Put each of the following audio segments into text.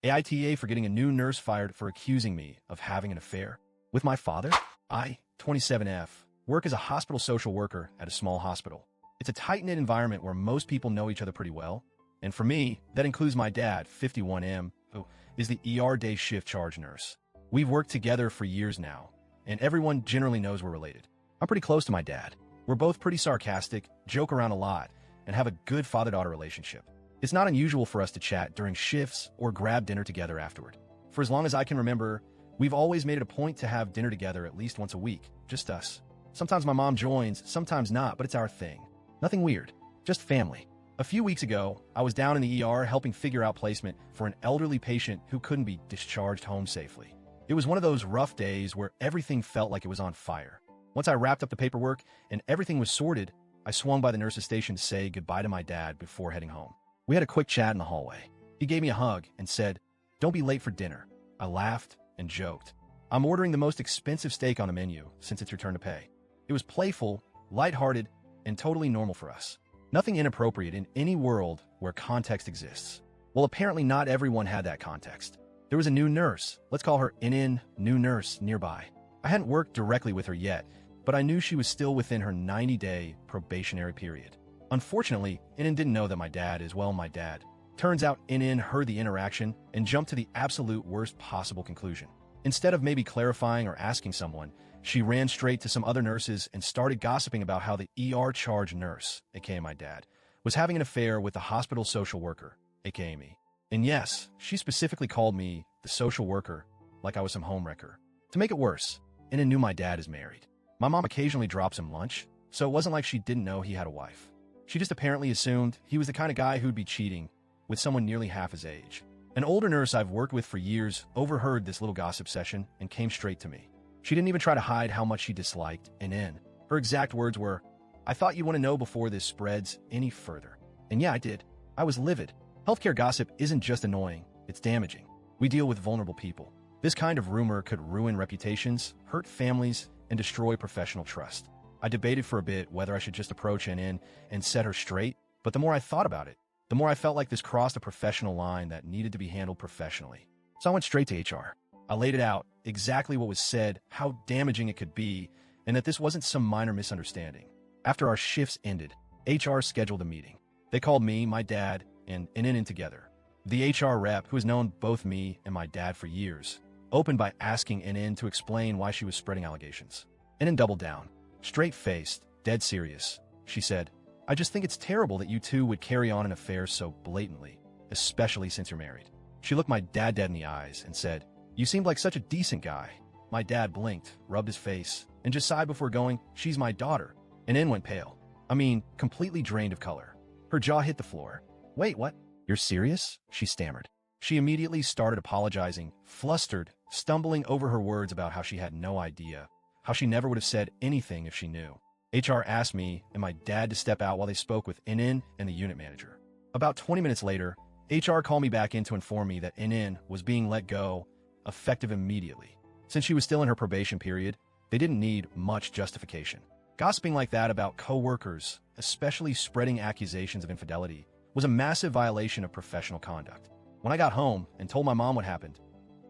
AITA for getting a new nurse fired for accusing me of having an affair with my father. I, 27F, work as a hospital social worker at a small hospital. It's a tight-knit environment where most people know each other pretty well. And for me, that includes my dad, 51M, who is the ER day shift charge nurse. We've worked together for years now, and everyone generally knows we're related. I'm pretty close to my dad. We're both pretty sarcastic, joke around a lot, and have a good father-daughter relationship. It's not unusual for us to chat during shifts or grab dinner together afterward. For as long as I can remember, we've always made it a point to have dinner together at least once a week, just us. Sometimes my mom joins, sometimes not, but it's our thing. Nothing weird, just family. A few weeks ago, I was down in the ER helping figure out placement for an elderly patient who couldn't be discharged home safely. It was one of those rough days where everything felt like it was on fire. Once I wrapped up the paperwork and everything was sorted, I swung by the nurse's station to say goodbye to my dad before heading home. We had a quick chat in the hallway. He gave me a hug and said, "Don't be late for dinner." I laughed and joked. I'm ordering the most expensive steak on the menu since it's your turn to pay. It was playful, lighthearted, and totally normal for us. Nothing inappropriate in any world where context exists. Well, apparently not everyone had that context. There was a new nurse, let's call her NN, new nurse, nearby. I hadn't worked directly with her yet, but I knew she was still within her 90-day probationary period. Unfortunately, NN didn't know that my dad is, well, my dad. Turns out NN heard the interaction and jumped to the absolute worst possible conclusion. Instead of maybe clarifying or asking someone, she ran straight to some other nurses and started gossiping about how the ER charge nurse, aka my dad, was having an affair with the hospital social worker, aka me. And yes, she specifically called me the social worker, like I was some homewrecker. To make it worse, NN knew my dad is married. My mom occasionally drops him lunch, so it wasn't like she didn't know he had a wife. She just apparently assumed he was the kind of guy who'd be cheating with someone nearly half his age. An older nurse I've worked with for years overheard this little gossip session and came straight to me. She didn't even try to hide how much she disliked NN. Her exact words were, "I thought you want to know before this spreads any further." And yeah, I did. I was livid. Healthcare gossip isn't just annoying, it's damaging. We deal with vulnerable people. This kind of rumor could ruin reputations, hurt families, and destroy professional trust. I debated for a bit whether I should just approach NN and set her straight, but the more I thought about it, the more I felt like this crossed a professional line that needed to be handled professionally. So I went straight to HR. I laid it out, exactly what was said, how damaging it could be, and that this wasn't some minor misunderstanding. After our shifts ended, HR scheduled a meeting. They called me, my dad, and NN in together. The HR rep, who has known both me and my dad for years, opened by asking NN to explain why she was spreading allegations. NN doubled down. Straight-faced, dead serious. She said, "I just think it's terrible that you two would carry on an affair so blatantly, especially since you're married." She looked my dad dead in the eyes and said, "You seemed like such a decent guy." My dad blinked, rubbed his face, and just sighed before going, "She's my daughter." And NN went pale. I mean, completely drained of color. Her jaw hit the floor. "Wait, what? You're serious?" she stammered. She immediately started apologizing, flustered, stumbling over her words about how she had no idea, how she never would have said anything if she knew. HR asked me and my dad to step out while they spoke with NN and the unit manager. About 20 minutes later, HR called me back in to inform me that NN was being let go, effective immediately. Since she was still in her probation period, they didn't need much justification. Gossiping like that about co-workers, especially spreading accusations of infidelity, was a massive violation of professional conduct. When I got home and told my mom what happened,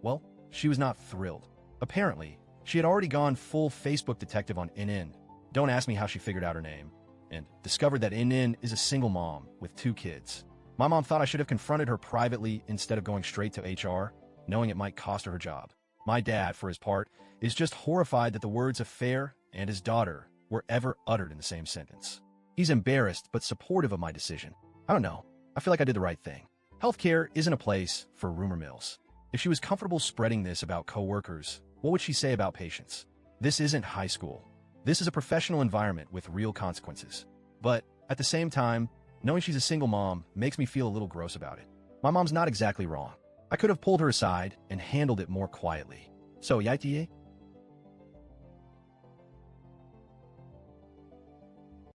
well, she was not thrilled. Apparently, she had already gone full Facebook detective on NN. Don't ask me how she figured out her name. And discovered that NN is a single mom with 2 kids. My mom thought I should have confronted her privately instead of going straight to HR, knowing it might cost her her job. My dad, for his part, is just horrified that the words affair and his daughter were ever uttered in the same sentence. He's embarrassed but supportive of my decision. I don't know. I feel like I did the right thing. Healthcare isn't a place for rumor mills. If she was comfortable spreading this about coworkers, what would she say about patients? This isn't high school. This is a professional environment with real consequences. But at the same time, knowing she's a single mom makes me feel a little gross about it. My mom's not exactly wrong. I could have pulled her aside and handled it more quietly. So, AITA,